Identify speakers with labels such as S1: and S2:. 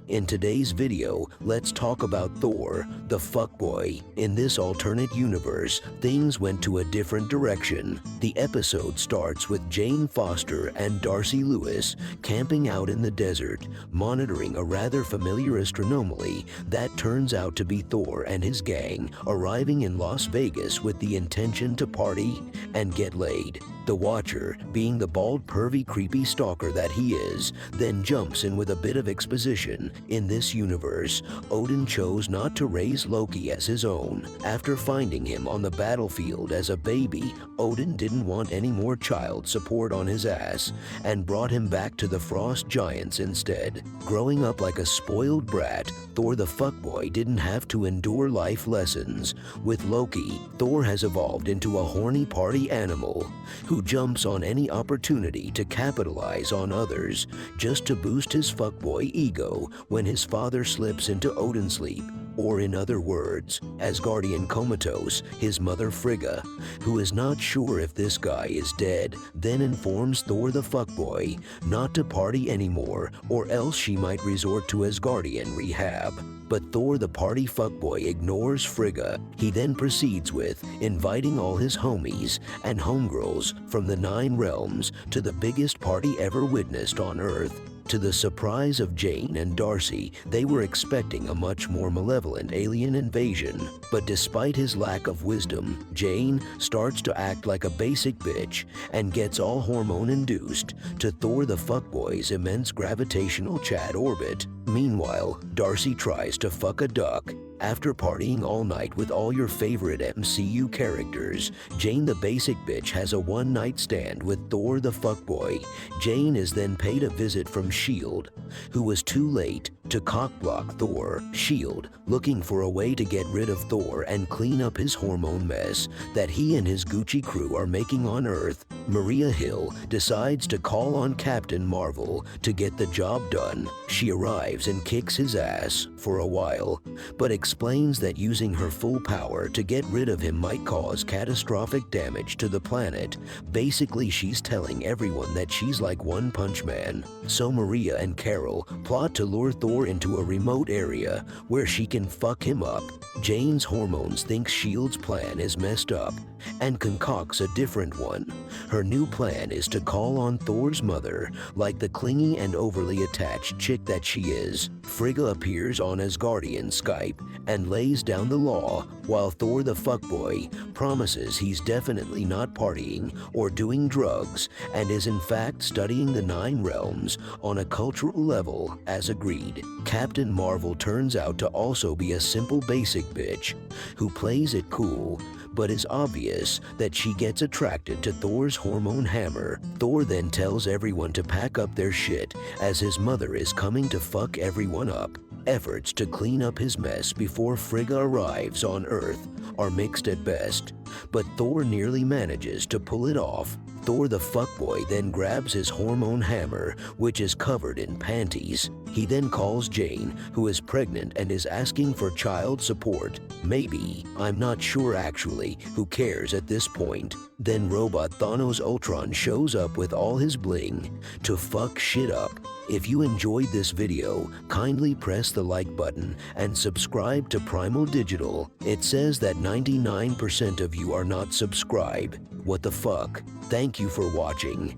S1: In today's video, let's talk about Thor, the fuckboy. In this alternate universe, things went to a different direction. The episode starts with Jane Foster and Darcy Lewis camping out in the desert, monitoring a rather familiar astronomaly that turns out to be Thor and his gang arriving in Las Vegas with the intention to party and get laid. The Watcher, being the bald, pervy, creepy stalker that he is, then jumps in with a bit of exposition. In this universe, Odin chose not to raise Loki as his own. After finding him on the battlefield as a baby, Odin didn't want any more child support on his ass and brought him back to the Frost Giants instead. Growing up like a spoiled brat, Thor the fuckboy didn't have to endure life lessons. With Loki, Thor has evolved into a horny party animal who jumps on any opportunity to capitalize on others just to boost his fuckboy ego when his father slips into Odin's sleep, or in other words, Asgardian comatose, his mother Frigga, who is not sure if this guy is dead, then informs Thor the fuckboy not to party anymore or else she might resort to Asgardian rehab. But Thor the party fuckboy ignores Frigga. He then proceeds with inviting all his homies and homegirls from the 9 realms to the biggest party ever witnessed on Earth. To the surprise of Jane and Darcy, they were expecting a much more malevolent alien invasion. But despite his lack of wisdom, Jane starts to act like a basic bitch and gets all hormone-induced to Thor the fuckboy's immense gravitational Chad orbit. Meanwhile, Darcy tries to fuck a duck. After partying all night with all your favorite MCU characters, Jane the basic bitch has a one-night stand with Thor the fuckboy. Jane is then paid a visit from S.H.I.E.L.D., who was too late to cockblock Thor. S.H.I.E.L.D., looking for a way to get rid of Thor and clean up his hormone mess that he and his Gucci crew are making on Earth. Maria Hill decides to call on Captain Marvel to get the job done. She arrives and kicks his ass for a while, but explains that using her full power to get rid of him might cause catastrophic damage to the planet. Basically, she's telling everyone that she's like One Punch Man. So Maria and Carol plot to lure Thor into a remote area where she can fuck him up. Jane's hormones think S.H.I.E.L.D.'s plan is messed up and concocts a different one. Her new plan is to call on Thors Mother, like the clingy and overly attached chick that she is. Frigga appears on Asgardian Skype and lays down the law, while Thor the fuckboy promises he's definitely not partying or doing drugs and is in fact studying the 9 realms on a cultural level as agreed. Captain Marvel turns out to also be a simple basic bitch who plays it cool, but it's obvious that she gets attracted to Thor's hormone hammer. Thor then tells everyone to pack up their shit as his mother is coming to fuck everyone up. Efforts to clean up his mess before Frigga arrives on Earth are mixed at best, but Thor nearly manages to pull it off. Thor the fuckboy then grabs his hormone hammer, which is covered in panties. He then calls Jane, who is pregnant and is asking for child support. Maybe, I'm not sure actually, who cares at this point. Then robot Thanos Ultron shows up with all his bling to fuck shit up. If you enjoyed this video, kindly press the like button and subscribe to Primal Digital. It says that 99% of you are not subscribed. What the fuck? Thank you for watching.